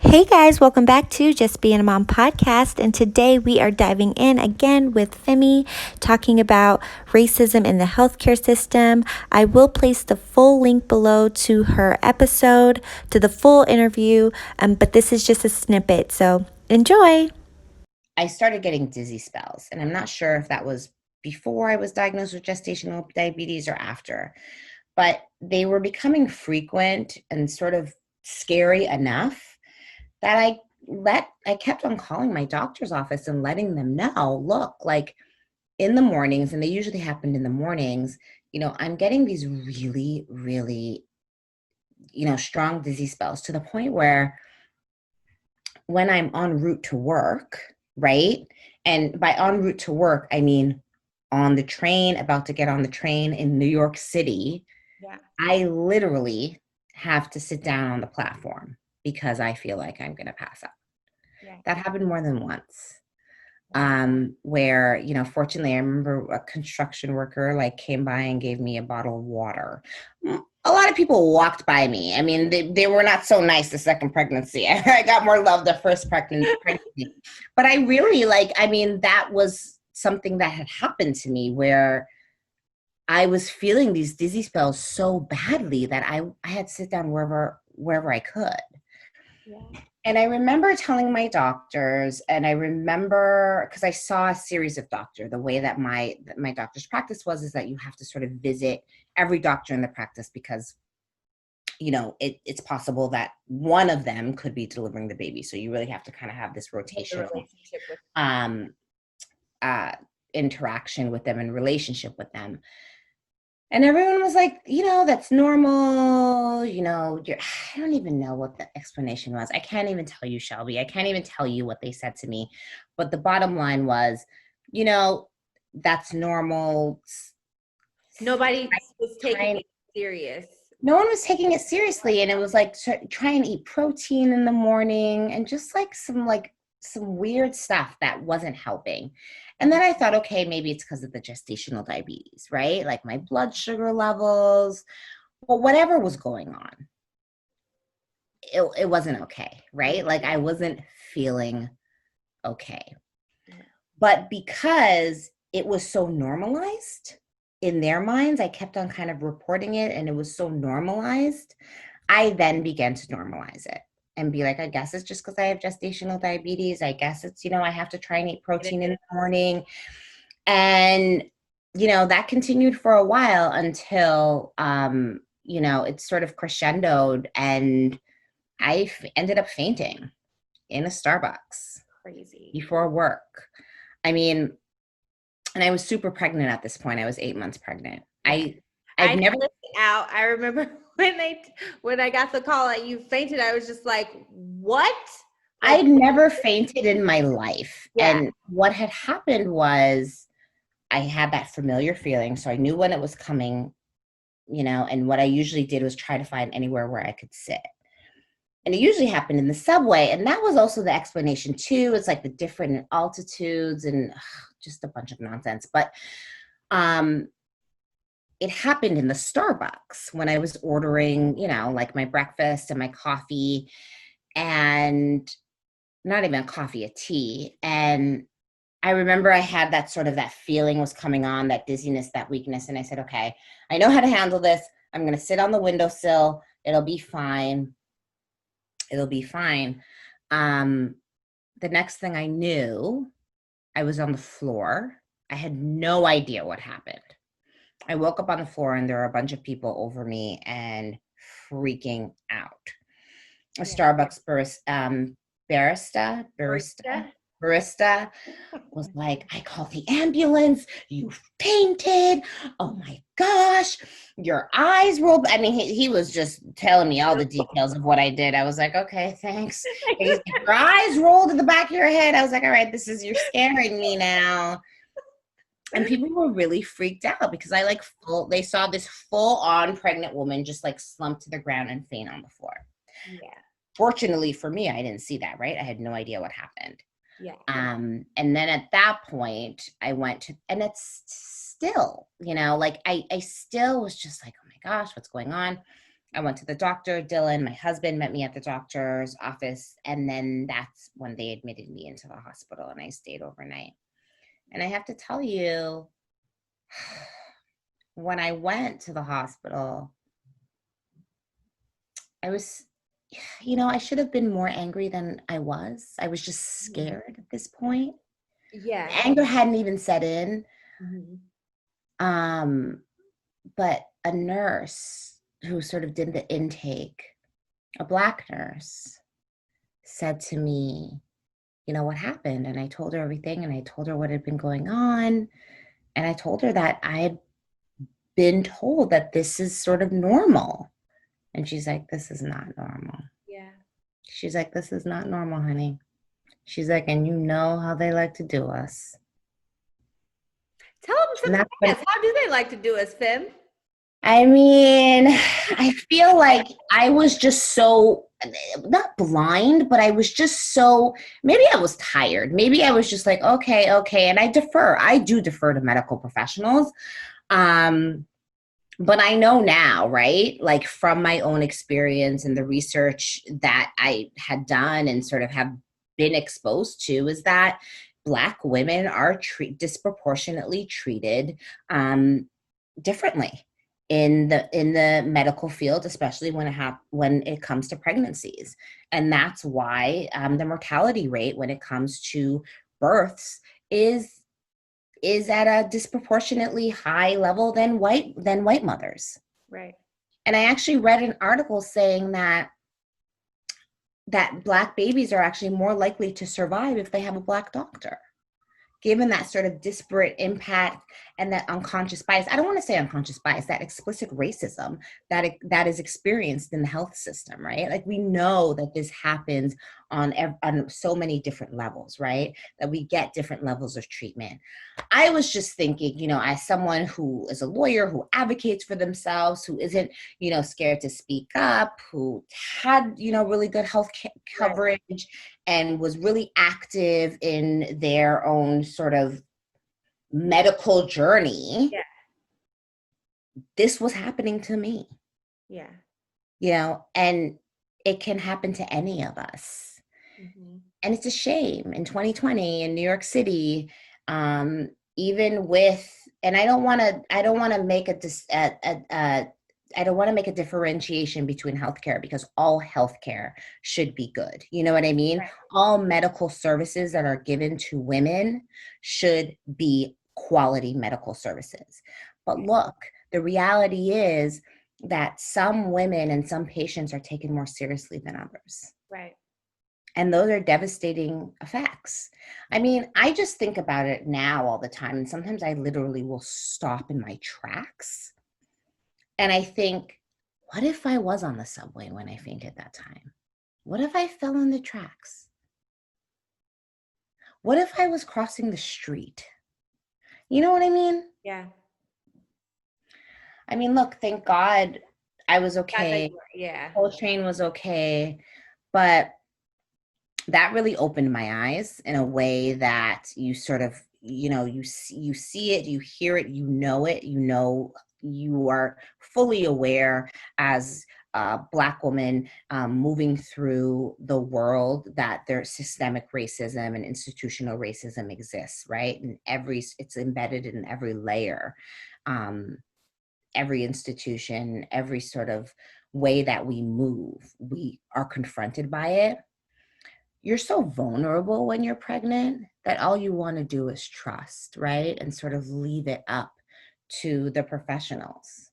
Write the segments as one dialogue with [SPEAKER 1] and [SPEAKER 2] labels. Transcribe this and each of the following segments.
[SPEAKER 1] Hey guys, welcome back to Just Being a Mom podcast. And today we are diving in again with Femi, talking about racism in the healthcare system. I will place the full link below to her episode, to the full interview, but this is just a snippet, so enjoy.
[SPEAKER 2] I started getting dizzy spells, and I'm not sure if that was before I was diagnosed with gestational diabetes or after, but they were becoming frequent and sort of scary enough that I kept on calling my doctor's office and letting them know, look, like in the mornings, and they usually happened in the mornings, I'm getting these really, really, strong dizzy spells to the point where when I'm en route to work, right? And by en route to work, I mean on the train, about to get on the train in New York City,
[SPEAKER 1] Yeah.
[SPEAKER 2] I literally have to sit down on the platform because I feel like I'm going to pass out.
[SPEAKER 1] Yeah.
[SPEAKER 2] That happened more than once. Where, fortunately, I remember a construction worker like came by and gave me a bottle of water. A lot of people walked by me. I mean, they were not so nice the second pregnancy. I got more love the first pregnancy. But I really that was something that had happened to me where I was feeling these dizzy spells so badly that I had to sit down wherever I could.
[SPEAKER 1] Yeah.
[SPEAKER 2] And I remember telling my doctors, and I remember because I saw a series of doctors. The way that my doctor's practice was is that you have to sort of visit every doctor in the practice because it's possible that one of them could be delivering the baby. So you really have to kind of have this
[SPEAKER 1] The
[SPEAKER 2] rotational
[SPEAKER 1] relationship with.
[SPEAKER 2] um, uh, interaction with them and relationship with them. And everyone was like, that's normal. I don't even know what the explanation was. I can't even tell you, Shelby. I can't even tell you what they said to me. But the bottom line was, you know, that's normal.
[SPEAKER 1] Nobody was taking
[SPEAKER 2] Trying,
[SPEAKER 1] it serious.
[SPEAKER 2] no one was taking it seriously. And it was like, try and eat protein in the morning and just some weird stuff that wasn't helping. And then I thought, okay, maybe it's because of the gestational diabetes, right? Like my blood sugar levels, well, whatever was going on, it wasn't okay, right? Like I wasn't feeling okay. But because it was so normalized in their minds, I kept on kind of reporting it and it was so normalized. I then began to normalize it and be like, I guess it's just because I have gestational diabetes. I guess it's, I have to try and eat protein in the morning. And, that continued for a while until, it sort of crescendoed and ended up fainting in a Starbucks
[SPEAKER 1] Crazy.
[SPEAKER 2] before work. I mean, and I was super pregnant at this point. I was 8 months pregnant.
[SPEAKER 1] Yeah.
[SPEAKER 2] I've
[SPEAKER 1] I
[SPEAKER 2] never,
[SPEAKER 1] flipped out. I remember when I got the call that you fainted, I was just like, what? Like,
[SPEAKER 2] I'd never fainted in my life.
[SPEAKER 1] yeah.
[SPEAKER 2] And what had happened was I had that familiar feeling. So I knew when it was coming, and what I usually did was try to find anywhere where I could sit. And it usually happened in the subway. And that was also the explanation too. It's like the different altitudes and just a bunch of nonsense. But um, it happened in the Starbucks when I was ordering, like my breakfast and my coffee, and not even a coffee, a tea. And I remember I had that feeling was coming on, that dizziness, that weakness. And I said, okay, I know how to handle this. I'm going to sit on the windowsill. It'll be fine. It'll be fine. Um, the next thing I knew, I was on the floor. I had no idea what happened. I woke up on the floor and there were a bunch of people over me and freaking out. A
[SPEAKER 1] Yeah.
[SPEAKER 2] Starbucks barista,
[SPEAKER 1] Barista.
[SPEAKER 2] barista, barista was like, I called the ambulance. You fainted. Oh my gosh. Your eyes rolled. I mean, he was just telling me all the details of what I did. I was like, okay, thanks. He's like, your eyes rolled to the back of your head. I was like, all right, you're scaring me now. And people were really freaked out because they saw this full on pregnant woman just like slump to the ground and faint on the floor.
[SPEAKER 1] Yeah.
[SPEAKER 2] Fortunately for me, I didn't see that, right? I had no idea what happened.
[SPEAKER 1] Yeah.
[SPEAKER 2] And then at that point, I went to, and it's still, like I still was just like, oh my gosh, what's going on? I went to the doctor. Dylan, my husband, met me at the doctor's office. And then that's when they admitted me into the hospital, and I stayed overnight. And I have to tell you, when I went to the hospital, I was, I should have been more angry than I was. I was just scared at this point.
[SPEAKER 1] Yeah.
[SPEAKER 2] Anger hadn't even set in.
[SPEAKER 1] Mm-hmm.
[SPEAKER 2] But a nurse who sort of did the intake, a Black nurse, said to me, what happened? And I told her everything, and I told her what had been going on. And I told her that I had been told that this is sort of normal. And she's like, this is not normal.
[SPEAKER 1] Yeah.
[SPEAKER 2] She's like, this is not normal, honey. She's like, and you know how they like to do us.
[SPEAKER 1] Tell them something. How do they like to do us, Fem?
[SPEAKER 2] I mean, I feel like I was just so, not blind, but I was just so, maybe I was tired. Maybe I was just like, okay. And I do defer to medical professionals. But I know now, right? Like from my own experience and the research that I had done and sort of have been exposed to, is that Black women are disproportionately treated differently in the medical field, especially when it comes to pregnancies. And that's why the mortality rate when it comes to births is at a disproportionately high level than white mothers.
[SPEAKER 1] Right.
[SPEAKER 2] And I actually read an article saying that Black babies are actually more likely to survive if they have a Black doctor, given that sort of disparate impact and that unconscious bias. I don't want to say unconscious bias, that explicit racism that is experienced in the health system, right? Like we know that this happens on so many different levels, right? That we get different levels of treatment. I was just thinking, as someone who is a lawyer, who advocates for themselves, who isn't, scared to speak up, who had, really good health coverage, right, and was really active in their own sort of medical journey.
[SPEAKER 1] Yeah.
[SPEAKER 2] This was happening to me.
[SPEAKER 1] Yeah.
[SPEAKER 2] And it can happen to any of us. Mm-hmm. And it's a shame in 2020 in New York City, even with, and I don't want to make I don't want to make a differentiation between healthcare, because all healthcare should be good. You know what I mean? Right. All medical services that are given to women should be quality medical services. But look, the reality is that some women and some patients are taken more seriously than others.
[SPEAKER 1] Right.
[SPEAKER 2] And those are devastating effects. I mean, I just think about it now all the time. And sometimes I literally will stop in my tracks. And I think, what if I was on the subway when I fainted that time? What if I fell in the tracks? What if I was crossing the street? You know what I mean?
[SPEAKER 1] Yeah.
[SPEAKER 2] I mean, look, thank God I was okay.
[SPEAKER 1] Yeah.
[SPEAKER 2] Whole train was okay. But that really opened my eyes in a way that you sort of, you see it, you hear it, you are fully aware as a Black woman moving through the world that there's systemic racism and institutional racism exists, right? And it's embedded in every layer, every institution, every sort of way that we move, we are confronted by it. You're so vulnerable when you're pregnant that all you want to do is trust, right? And sort of leave it up to the professionals.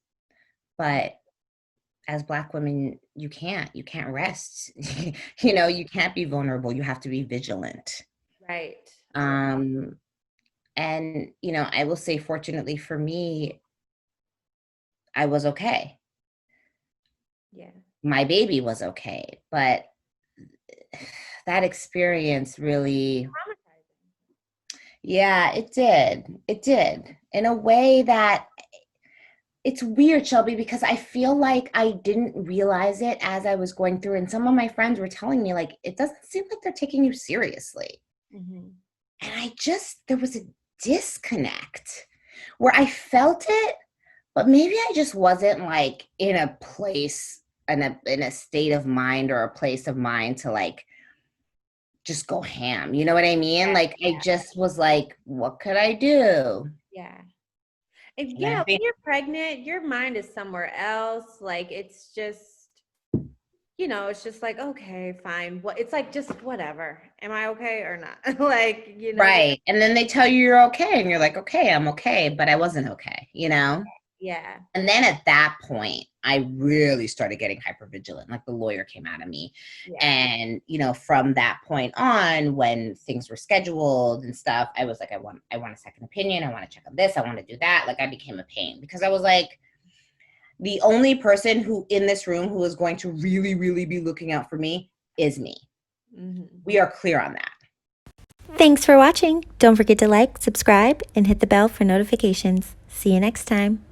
[SPEAKER 2] But as Black women, you can't rest. You can't be vulnerable. You have to be vigilant.
[SPEAKER 1] Right.
[SPEAKER 2] And, I will say, fortunately for me, I was okay.
[SPEAKER 1] Yeah.
[SPEAKER 2] My baby was okay, but that experience really, yeah, it did in a way that it's weird, Shelby, because I feel like I didn't realize it as I was going through, and some of my friends were telling me, like, it doesn't seem like they're taking you seriously. Mm-hmm. And there was a disconnect where I felt it, but maybe I just wasn't like in a place in a state of mind or a place of mind to like just go ham. You know what I mean? Like I just was like, what could I do?
[SPEAKER 1] Yeah. And,
[SPEAKER 2] And I
[SPEAKER 1] when
[SPEAKER 2] think
[SPEAKER 1] you're pregnant, your mind is somewhere else. Like, it's just, it's just like, okay, fine. What it's like, just whatever. Am I okay or not? Like,
[SPEAKER 2] right. And then they tell you you're okay and you're like, okay, I'm okay, but I wasn't okay, you know?
[SPEAKER 1] Yeah.
[SPEAKER 2] And then at that point, I really started getting hypervigilant. Like the lawyer came out of me.
[SPEAKER 1] Yeah.
[SPEAKER 2] And, from that point on, when things were scheduled and stuff, I was like, I want a second opinion. I want to check on this. I want to do that. Like I became a pain because I was like, the only person who in this room who is going to really, really be looking out for me is me. We are clear on that.
[SPEAKER 1] Thanks for watching. Don't forget to like, subscribe, and hit the bell for notifications. See you next time.